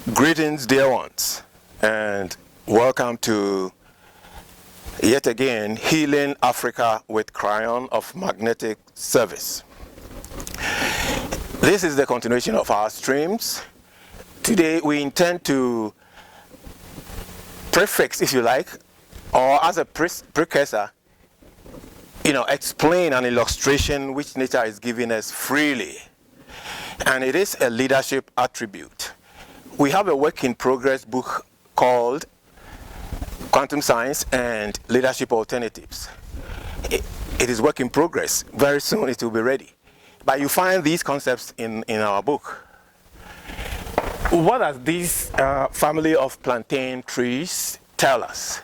Greetings, dear ones, and welcome to yet again Healing Africa with Kryon of Magnetic Service. This is the continuation of our streams. Today we intend to prefix, if you like, or as a precursor, explain an illustration which nature is giving us freely, and it is a leadership attribute. We have a work in progress book called Quantum Science and Leadership Alternatives. It is work in progress. Very soon it will be ready. But you find these concepts in our book. What does this family of plantain trees tell us?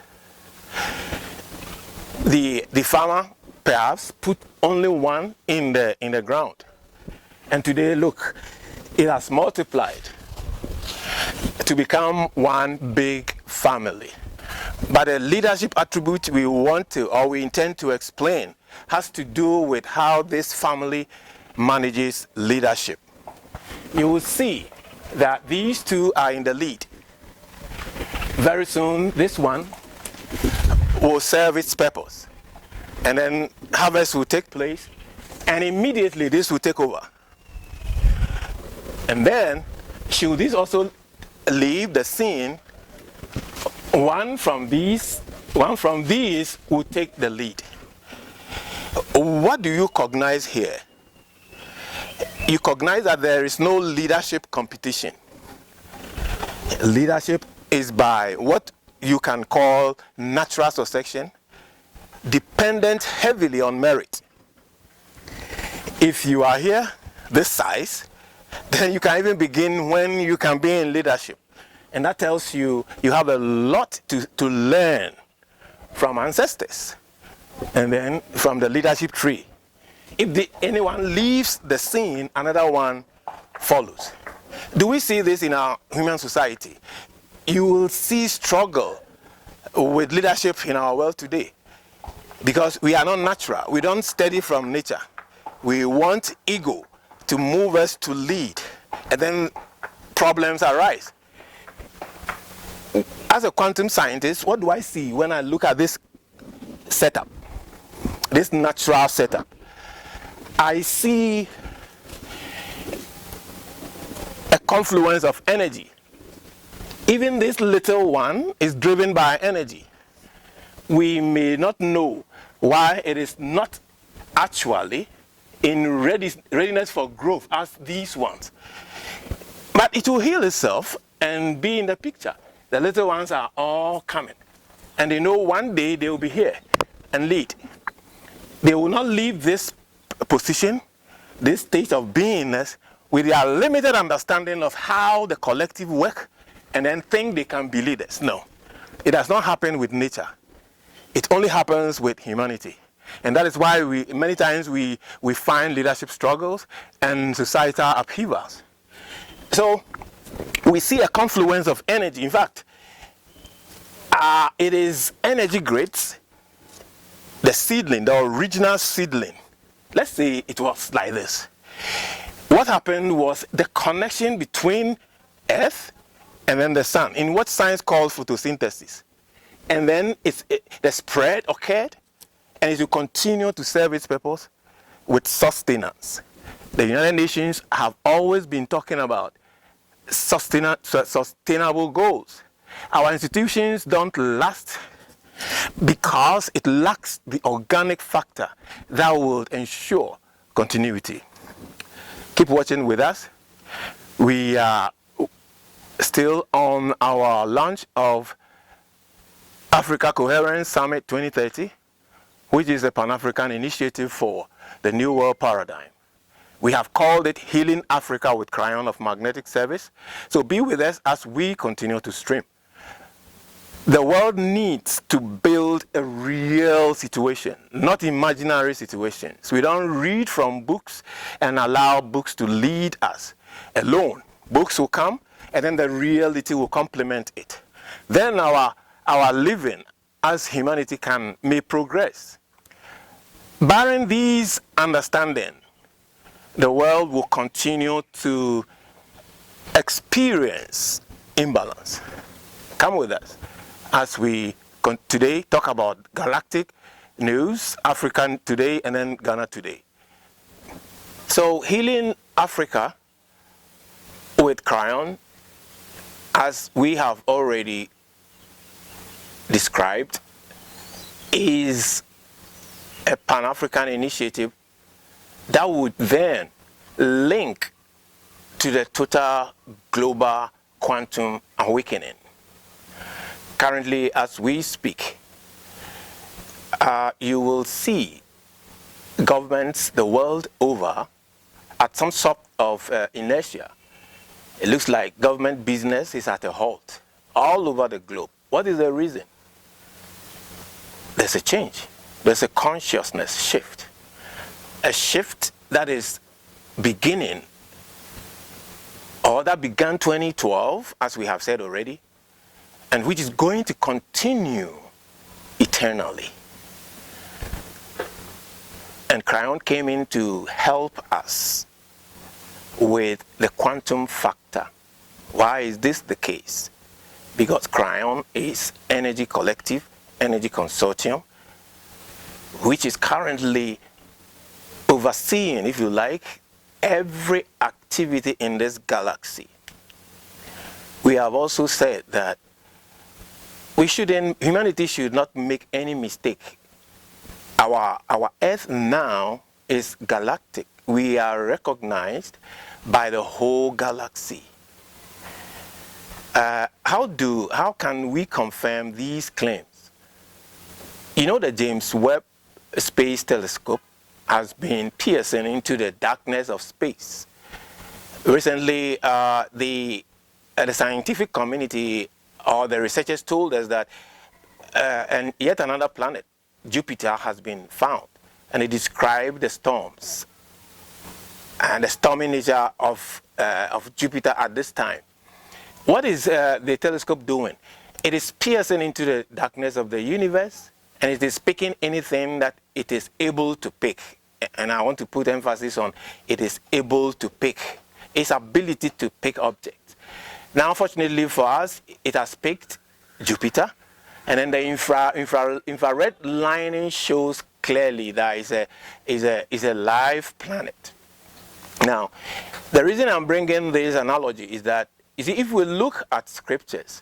The farmer perhaps put only one in the ground. And today, look, it has multiplied to become one big family. But the leadership attribute we intend to explain has to do with how this family manages leadership. You will see that these two are in the lead. Very soon, this one will serve its purpose. And then harvest will take place, and immediately this will take over. And then, should this also leave the scene, one from these will take the lead. What do you cognize here? You cognize that there is no leadership competition. Leadership is by what you can call natural succession, dependent heavily on merit. If you are here, this size, then you can even begin when you can be in leadership. And that tells you you have a lot to learn from ancestors and then from the leadership tree. If anyone leaves the scene, another one follows. Do we see this in our human society? You will see struggle with leadership in our world today because we are not natural. We don't study from nature. We want ego to move us to lead, and then problems arise. As a quantum scientist, what do I see when I look at this setup, this natural setup? I see a confluence of energy. Even this little one is driven by energy. We may not know why it is not actually in readiness for growth as these ones. But it will heal itself and be in the picture. The little ones are all coming. And they know one day they will be here and lead. They will not leave this position, this state of beingness, with their limited understanding of how the collective work and then think they can be leaders. No, it does not happen with nature. It only happens with humanity. And that is why many times we find leadership struggles and societal upheavals. So we see a confluence of energy. In fact, it is energy grids, the seedling, the original seedling. Let's say it was like this. What happened was the connection between Earth and then the sun, in what science calls photosynthesis. And then the spread occurred, and it will continue to serve its purpose with sustenance. The United Nations have always been talking about sustainable goals. Our institutions don't last because it lacks the organic factor that will ensure continuity. Keep watching with us. We are still on our launch of Africa Coherence Summit 2030, which is a Pan-African initiative for the New World Paradigm. We have called it Healing Africa with Kryon of Magnetic Service. So be with us as we continue to stream. The world needs to build a real situation, not imaginary situations. We don't read from books and allow books to lead us alone. Books will come, and then the reality will complement it. Then our living as humanity may progress. Barring these understanding, the world will continue to experience imbalance. Come with us as we today talk about galactic news, African today, and then Ghana today. So healing Africa with Kryon, as we have already described, is a Pan-African initiative that would then link to the total global quantum awakening. Currently, as we speak, you will see governments the world over at some sort of inertia. It looks like government business is at a halt all over the globe. What is the reason? There's a change. There's a consciousness shift. A shift that is beginning, or that began 2012, as we have said already, and which is going to continue eternally. And Kryon came in to help us with the quantum factor. Why is this the case? Because Kryon is Energy Collective, Energy Consortium, which is currently overseeing, if you like, every activity in this galaxy. We have also said that humanity should not make any mistake. Our Earth now is galactic. We are recognized by the whole galaxy. How can we confirm these claims? You know, the James Webb Space Telescope has been piercing into the darkness of space. Recently, the scientific community or the researchers told us that and yet another planet, Jupiter, has been found, and it described the storms and the stormy nature of Jupiter at this time. What is the telescope doing? It is piercing into the darkness of the universe, and it is picking anything that it is able to pick. And I want to put emphasis on it is able to pick, its ability to pick objects. Now, unfortunately for us, it has picked Jupiter, and then the infrared lining shows clearly that is a live planet. Now, the reason I'm bringing this analogy is that, you see, if we look at scriptures,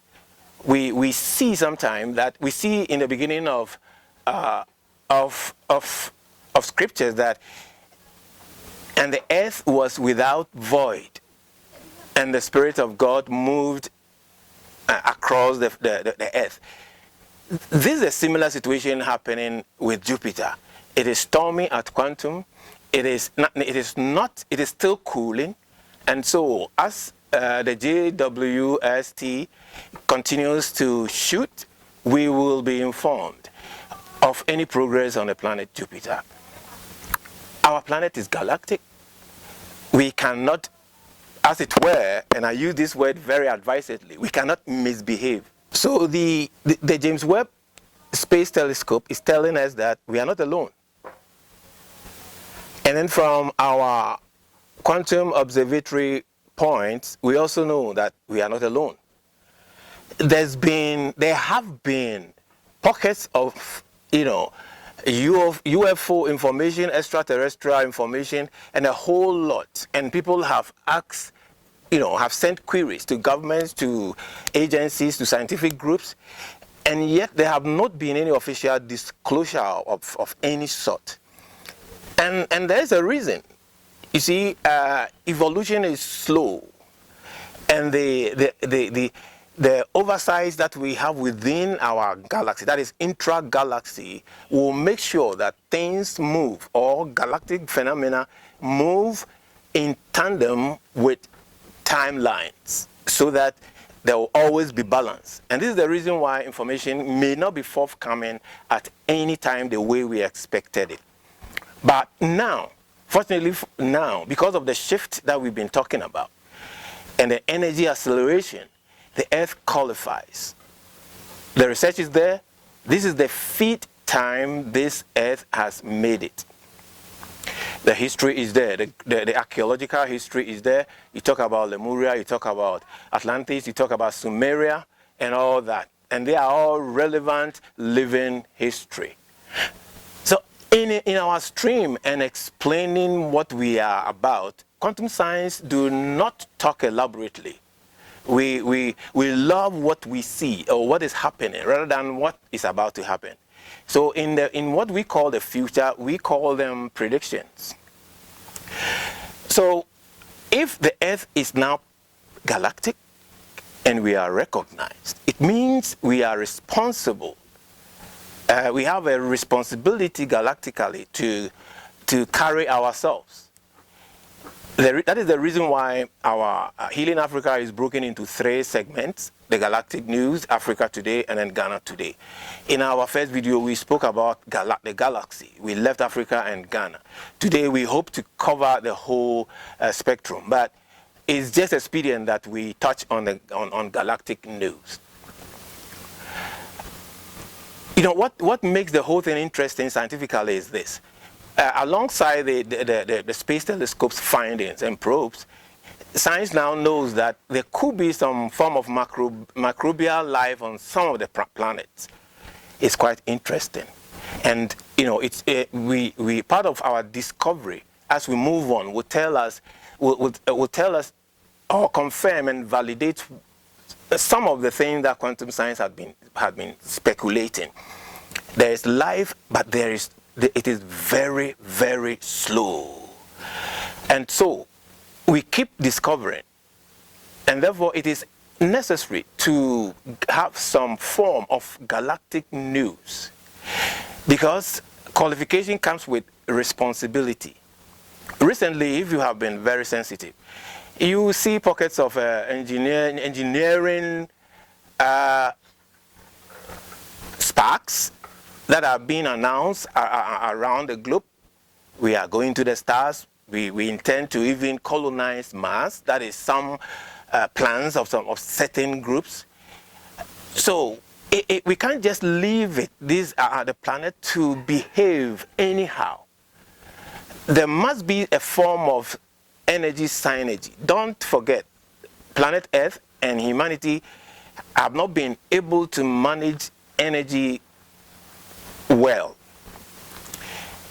we see sometimes that we see in the beginning of scriptures that, and the earth was without void, and the Spirit of God moved across the earth. This is a similar situation happening with Jupiter. It is stormy at quantum. It is still cooling, and so as the JWST continues to shoot, we will be informed of any progress on the planet Jupiter. Our planet is galactic. We cannot, as it were, and I use this word very advisedly, we cannot misbehave. So the James Webb Space Telescope is telling us that we are not alone. And then from our quantum observatory points, we also know that we are not alone. There have been pockets of, UFO information, extraterrestrial information, and a whole lot. And people have asked, have sent queries to governments, to agencies, to scientific groups, and yet there have not been any official disclosure of any sort. And there's a reason. You see, evolution is slow, and the oversight that we have within our galaxy, that is intra-galaxy, will make sure that things move, or galactic phenomena move in tandem with timelines, so that there will always be balance. And this is the reason why information may not be forthcoming at any time the way we expected it. But now, fortunately now, because of the shift that we've been talking about and the energy acceleration, the Earth qualifies. The research is there. This is the fifth time this Earth has made it. The history is there. The archaeological history is there. You talk about Lemuria, you talk about Atlantis, you talk about Sumeria, and all that. And they are all relevant living history. So in our stream and explaining what we are about, quantum science do not talk elaborately. We love what we see or what is happening rather than what is about to happen. So in what we call the future, we call them predictions. So if the Earth is now galactic and we are recognized, it means we are responsible. We have a responsibility galactically to carry ourselves. That is the reason why our Healing Africa is broken into 3 segments: the Galactic News, Africa Today, and then Ghana Today. In our first video, we spoke about the galaxy. We left Africa and Ghana. Today, we hope to cover the whole spectrum, but it's just expedient that we touch on Galactic News. You know, what makes the whole thing interesting scientifically is this. Alongside the space telescope's findings and probes, science now knows that there could be some form of microbial life on some of the planets. It's quite interesting, and you know, we part of our discovery as we move on will tell us or confirm and validate some of the things that quantum science had been speculating. There is life, but it is very, very slow. And so we keep discovering, and therefore it is necessary to have some form of galactic news, because qualification comes with responsibility. Recently, if you have been very sensitive, you see pockets of engineering sparks that are being announced around the globe. We are going to the stars. We intend to even colonize Mars. That is some plans of certain groups. So we can't just leave it, the planet, to behave anyhow. There must be a form of energy synergy. Don't forget, planet Earth and humanity have not been able to manage energy well.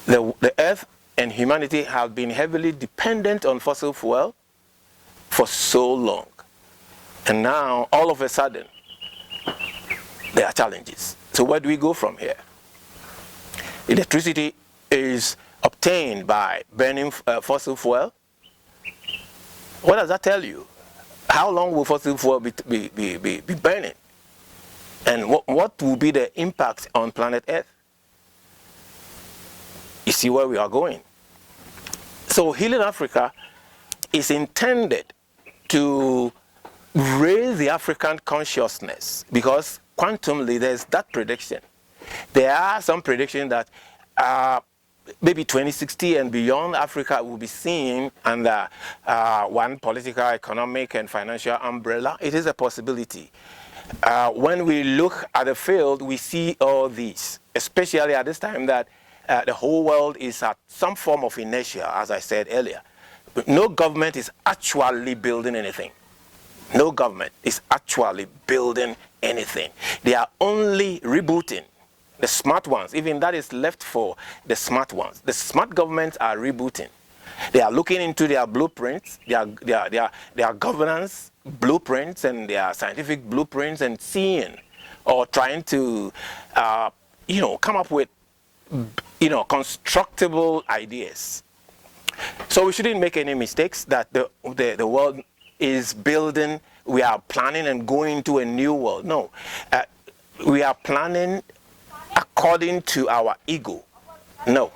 The Earth and humanity have been heavily dependent on fossil fuel for so long. And now, all of a sudden, there are challenges. So where do we go from here? Electricity is obtained by burning fossil fuel. What does that tell you? How long will fossil fuel be burning? And what will be the impact on planet Earth? You see where we are going. So Healing Africa is intended to raise the African consciousness, because quantumly there's that prediction. There are some predictions that maybe 2060 and beyond, Africa will be seen under one political, economic, and financial umbrella. It is a possibility. When we look at the field, we see all these, especially at this time that the whole world is at some form of inertia, as I said earlier. But no government is actually building anything. No government is actually building anything. They are only rebooting. The smart ones, even that is left for the smart ones. The smart governments are rebooting. They are looking into their blueprints, their governance blueprints and their scientific blueprints, and seeing or trying to come up with constructible ideas. So we shouldn't make any mistakes that the world is building. We are planning and going to a new world. No, we are planning according to our ego. No.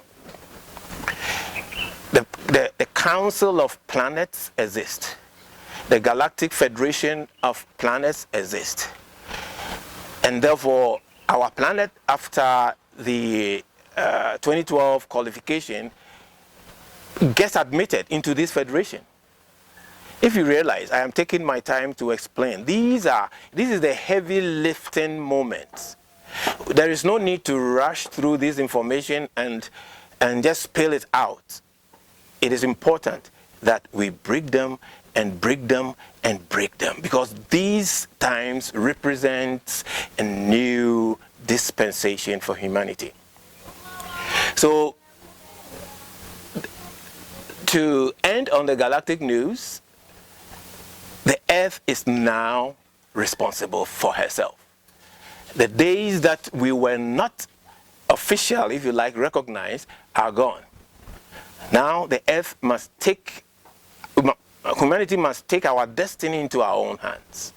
The Council of Planets exists. The Galactic Federation of Planets exists. And therefore, our planet, after the 2012 qualification, gets admitted into this federation. If you realize, I am taking my time to explain. This is the heavy lifting moments. There is no need to rush through this information and just spill it out. it is important that we break them and break them and break them, because these times represent a new dispensation for humanity. So, to end on the galactic news, the Earth is now responsible for herself. The days that we were not officially, if you like, recognized are gone. Now the Earth must take, humanity must take our destiny into our own hands.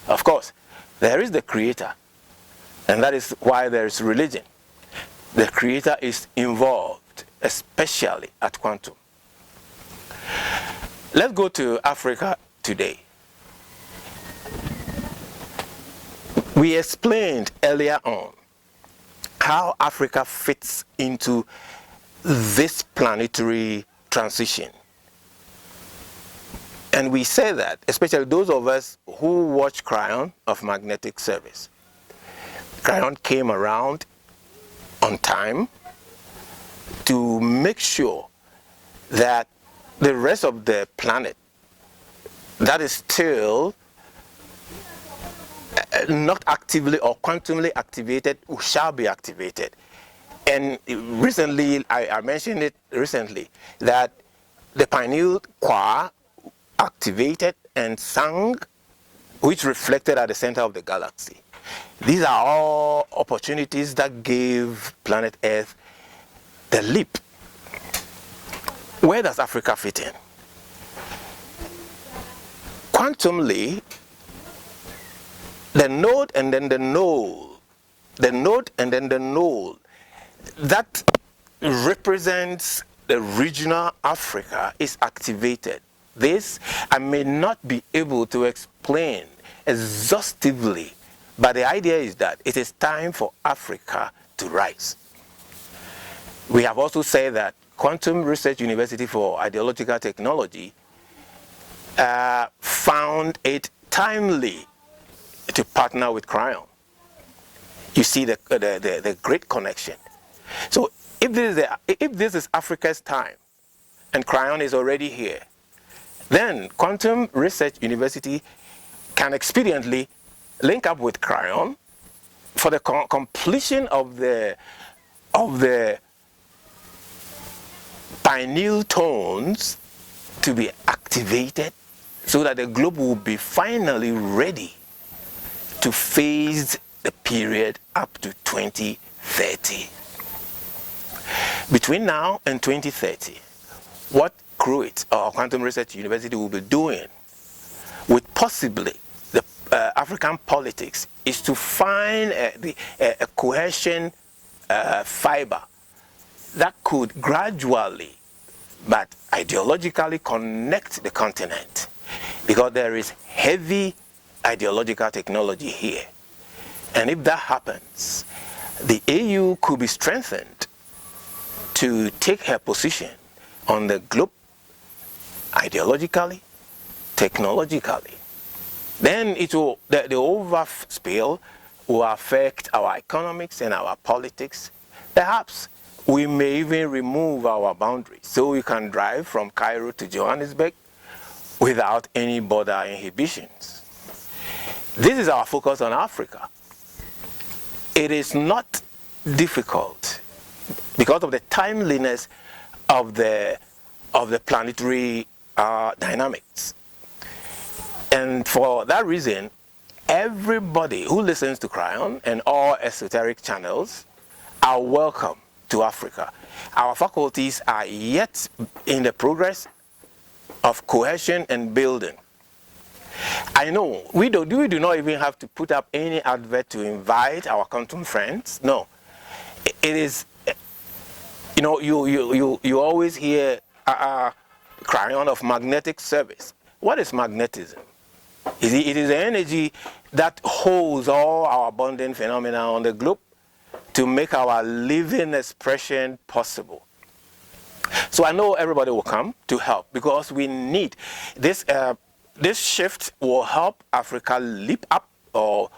Of course, there is the Creator, and that is why there is religion. The Creator is involved, especially at quantum. Let's go to Africa today. We explained earlier on how Africa fits into this planetary transition. And we say that, especially those of us who watch Kryon of Magnetic Service. Kryon came around on time to make sure that the rest of the planet that is still not actively or quantumly activated shall be activated. And recently, I mentioned it recently, that the pineal core activated and sang, which reflected at the center of the galaxy. These are all opportunities that gave planet Earth the leap. Where does Africa fit in? Quantumly, the node and then the null, the node and then the null, that represents the regional Africa is activated. This I may not be able to explain exhaustively, but the idea is that it is time for Africa to rise. We have also said that Quantum Research University for Ideological Technology found it timely to partner with Kryon. You see the great connection. So if this is Africa's time and Kryon is already here, then Quantum Research University can expediently link up with Kryon for the completion of the pineal tones to be activated, so that the globe will be finally ready to face the period up to 2030. Between now and 2030, what Kryon or Quantum Research University will be doing with possibly the African politics is to find a cohesion fiber that could gradually but ideologically connect the continent, because there is heavy ideological technology here. And if that happens, the AU could be strengthened to take her position on the globe ideologically, technologically. Then it will, the overspill will affect our economics and our politics. Perhaps we may even remove our boundaries, so we can drive from Cairo to Johannesburg without any border inhibitions. This is our focus on Africa. It is not difficult because of the timeliness of the planetary dynamics. And for that reason, everybody who listens to Kryon and all esoteric channels are welcome to Africa. Our faculties are yet in the progress of cohesion and building. I know we do not even have to put up any advert to invite our quantum friends. No, it is, you know, you always hear Kryon of Magnetic Service. What is magnetism? It is the energy that holds all our abundant phenomena on the globe to make our living expression possible. So I know everybody will come to help, because we need this. This shift will help Africa leap up, or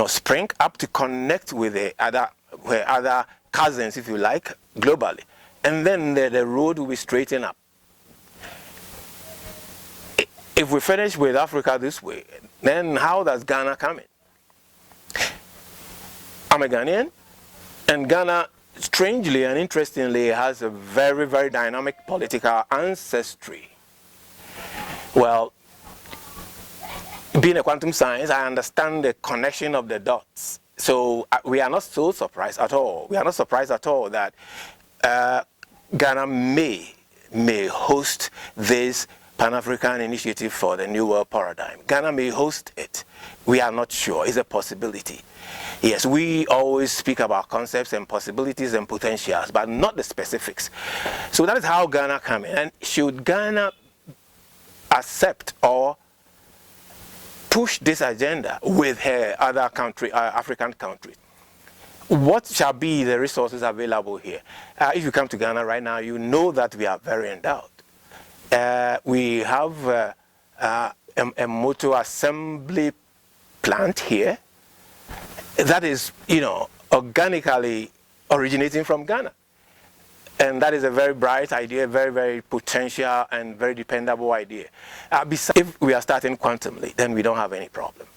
spring up to connect with the other cousins, if you like, globally, and then the road will be straightened up. if we finish with Africa this way, then how does Ghana come in? I'm a Ghanaian, and Ghana, strangely and interestingly, has a very, very dynamic political ancestry. Well, being a quantum science, I understand the connection of the dots. So we are not so surprised at all. We are not surprised at all that Ghana may host this Pan-African initiative for the New World Paradigm. Ghana may host it. We are not sure. It's a possibility. Yes, we always speak about concepts and possibilities and potentials, but not the specifics. So that is how Ghana come in. And should Ghana accept or push this agenda with her other country, African countries, what shall be the resources available here? If you come to Ghana right now, you know that we are very endowed. We have a motor assembly plant here that is, organically originating from Ghana. And that is a very bright idea, very, very potential and very dependable idea. Besides, if we are starting quantumly, then we don't have any problem.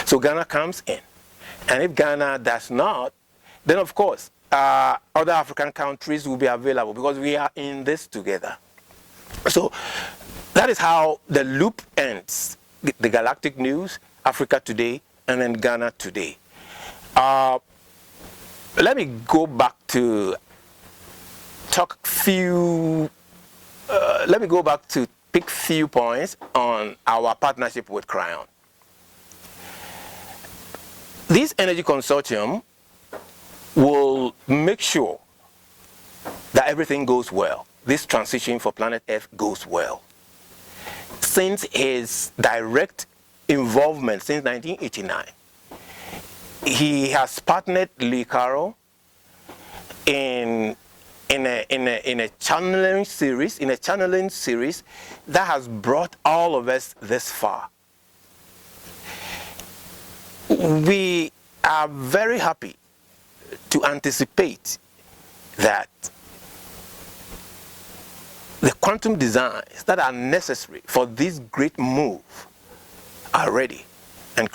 So Ghana comes in. And if Ghana does not, then of course, other African countries will be available because we are in this together. So that is how the loop ends. The galactic news, Africa today, and then Ghana today. Let me go back to pick few points on our partnership with Kryon. This energy consortium will make sure that everything goes well. This transition for planet Earth goes well. Since his direct involvement since 1989, he has partnered Lee Carroll in a channeling series that has brought all of us this far. We are very happy to anticipate that the quantum designs that are necessary for this great move are ready, and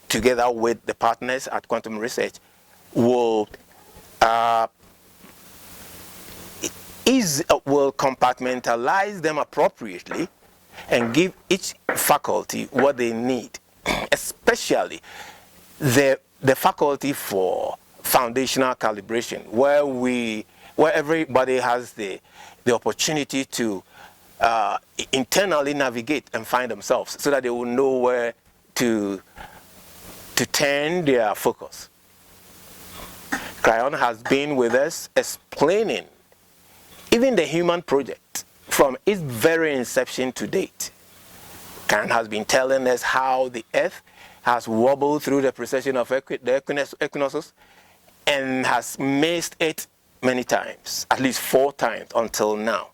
together with the partners at Quantum Research, will compartmentalize them appropriately and give each faculty what they need, especially the faculty for foundational calibration, where everybody has the opportunity to internally navigate and find themselves so that they will know where to turn their focus. Kryon has been with us explaining even the human project from its very inception to date. Kryon has been telling us how the Earth has wobbled through the precession of the equinoxes and has missed it many times, at least 4 times until now.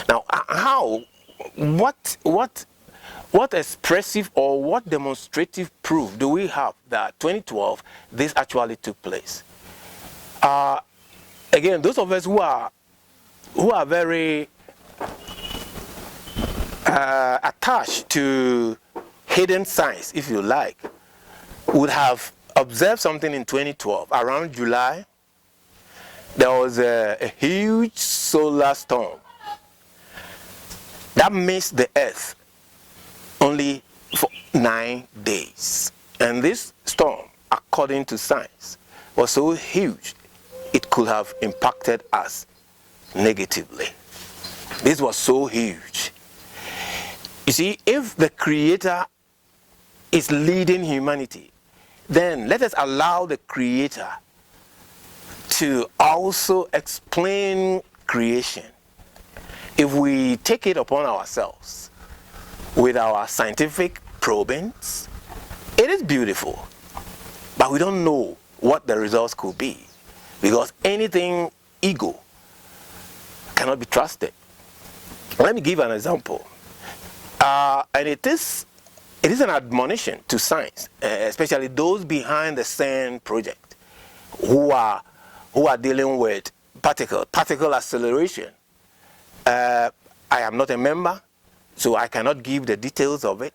Now, what expressive or what demonstrative proof do we have that 2012 this actually took place? Again, those of us who are very attached to hidden science, if you like, would have observed something in 2012 around July. There was a huge solar storm that missed the Earth only for 9 days. And this storm, according to science, was so huge it could have impacted us negatively. This was so huge. You see, if the Creator is leading humanity, then let us allow the Creator to also explain creation. If we take it upon ourselves with our scientific probings, it is beautiful, but we don't know what the results could be, because anything ego cannot be trusted. Let me give an example, and it is an admonition to science, especially those behind the CERN project, who are dealing with particle acceleration. I am not a member, so I cannot give the details of it.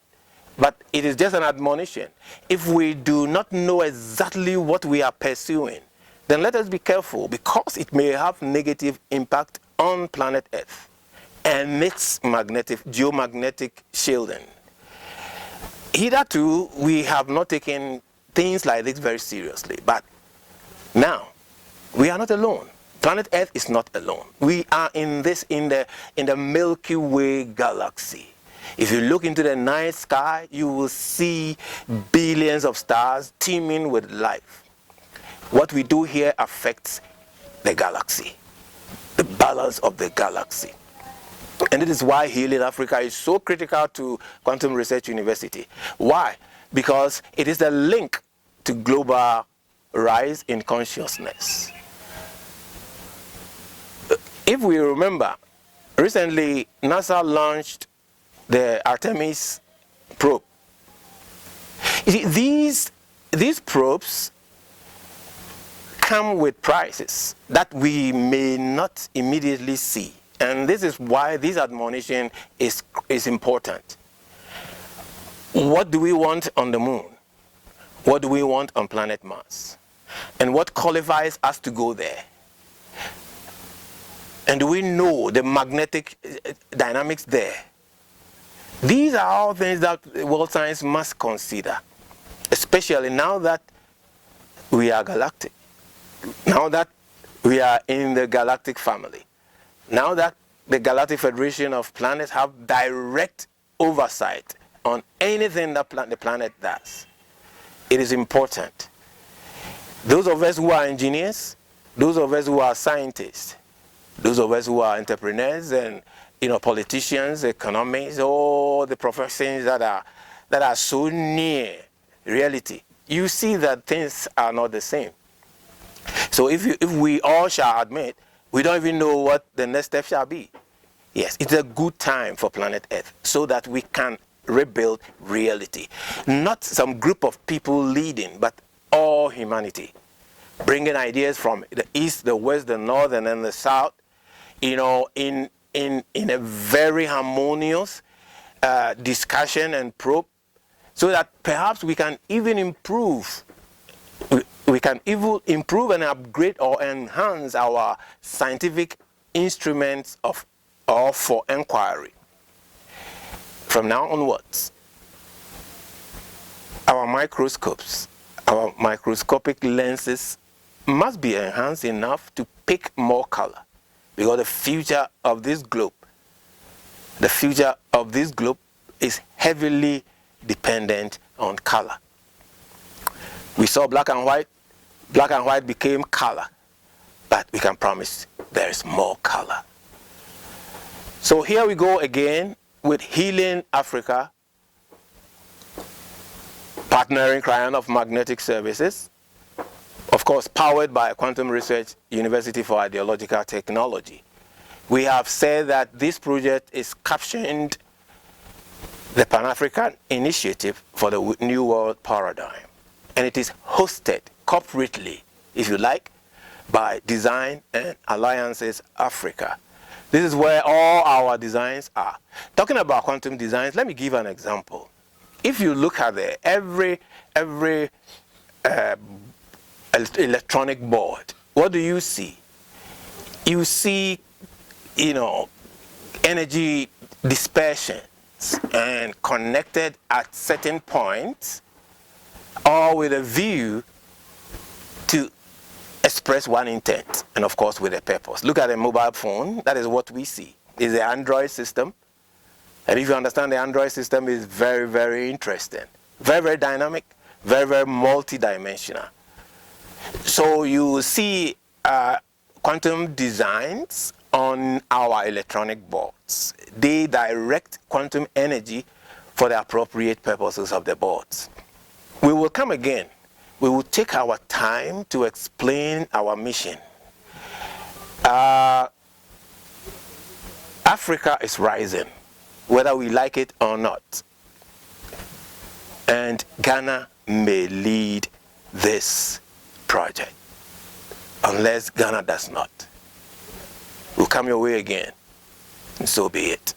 But it is just an admonition. If we do not know exactly what we are pursuing, then let us be careful, because it may have negative impact on planet Earth and its geomagnetic shielding. Hitherto, we have not taken things like this very seriously, but now we are not alone. Planet Earth is not alone. We are in the Milky Way galaxy. If you look into the night sky, you will see billions of stars teeming with life. What we do here affects the galaxy, the balance of the galaxy. And it is why Healing Africa is so critical to Quantum Research University. Why? Because it is the link to global rise in consciousness. If we remember, recently NASA launched the Artemis probe. You see, these probes come with prices that we may not immediately see. And this is why this admonition is important. What do we want on the moon? What do we want on planet Mars? And what qualifies us to go there? And do we know the magnetic dynamics there? These are all things that world science must consider, especially now that we are galactic, now that we are in the galactic family, now that the Galactic Federation of Planets have direct oversight on anything that the planet does. It is important. Those of us who are engineers, those of us who are scientists, those of us who are entrepreneurs and politicians, economists, all the professions that are so near reality, you see that things are not the same. So if we all shall admit, we don't even know what the next step shall be. Yes, it's a good time for planet Earth so that we can rebuild reality. Not some group of people leading, but all humanity. Bringing ideas from the east, the west, the north, and then the south, in a very harmonious discussion and probe, so that perhaps we can even improve. We can even improve and upgrade or enhance our scientific instruments for inquiry. From now onwards, our microscopes, our microscopic lenses must be enhanced enough to pick more color, because the future of this globe is heavily dependent on color. We saw black and white became color, but we can promise there is more color. So here we go again with Healing Africa, partnering Kryon of Magnetic Services, of course powered by Quantum Research University for Ideological Technology. We have said that this project is captioned the Pan-African Initiative for the New World Paradigm. And it is hosted corporately, if you like, by Design and Alliances Africa. This is where all our designs are. Talking about quantum designs, let me give an example. If you look at every electronic board, what do you see? You see, energy dispersions and connected at certain points, all with a view to express one intent, and of course with a purpose. Look at a mobile phone. That is what we see. It's the Android system. And if you understand, the Android system is very, very interesting. Very, very dynamic, very, very multi-dimensional. So you see quantum designs on our electronic boards. They direct quantum energy for the appropriate purposes of the boards. We will come again. We will take our time to explain our mission. Africa is rising, whether we like it or not. And Ghana may lead this project, unless Ghana does not. We'll come your way again, and so be it.